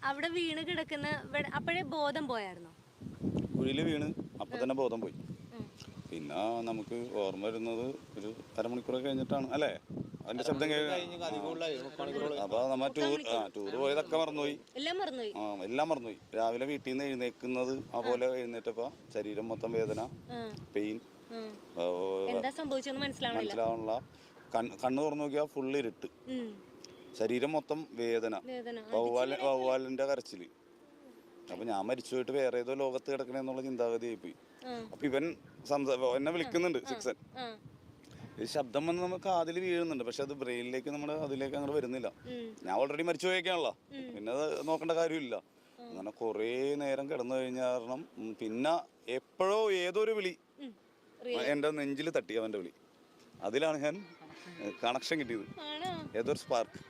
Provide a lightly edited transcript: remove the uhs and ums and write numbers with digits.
അവിടെ വീണ് കിടക്കുന്ന അപ്പോഴേ ബോധം പോയായിരുന്നോ? കുഴിയിൽ വീണ് അപ്പം തന്നെ ബോധം പോയി. പിന്നെ നമുക്ക് ഓർമ്മ വരുന്നത് ഒരു അരമണിക്കൂറൊക്കെ കഴിഞ്ഞിട്ടാണ് അല്ലേ അതിന്റെ ശബ്ദം അപ്പൊ നമ്മ ടൂർ പോയതൊക്കെ മറന്നുപോയി. എല്ലാം മറന്നുപോയി. രാവിലെ വീട്ടിൽ നിന്ന് എഴുന്നേക്കുന്നത് അതുപോലെ എഴുന്നേറ്റപ്പോ ശരീരം മൊത്തം വേദന, പെയിൻ, മനസ്സിലാവണില്ല. കണ്ണ് തുറന്നു നോക്കിയാൽ ഫുള്ള് ഇരുട്ട്, ശരീരം മൊത്തം വേദന, വവ്വാലിന്റെ കരച്ചില്. അപ്പൊ ഞാൻ മരിച്ചു പോയിട്ട് വേറെ ഏതോ ലോകത്ത് കിടക്കണെന്നുള്ള ചിന്താഗതിയായി പോയി. അപ്പൊ ഇവൻ എന്നെ വിളിക്കുന്നുണ്ട്, സിക്സൻ. ഈ ശബ്ദം വന്ന് നമുക്ക് കാതിൽ വീഴുന്നുണ്ട്, പക്ഷെ അത് ബ്രെയിനിലേക്ക് അതിലേക്ക് അങ്ങോട്ട് വരുന്നില്ല. ഞാൻ ഓൾറെഡി മരിച്ചു പോയേക്കാണല്ലോ, പിന്നെ അത് നോക്കേണ്ട കാര്യമില്ല. അങ്ങനെ കുറേ നേരം കിടന്നു കഴിഞ്ഞ കാരണം പിന്നെ എപ്പോഴോ ഏതൊരു വിളി എൻ്റെ നെഞ്ചിൽ തട്ടി, അവൻ്റെ വിളി. അതിലാണ് ഞാൻ കണക്ഷൻ കിട്ടിയത്, ഏതൊരു സ്പാർക്ക്.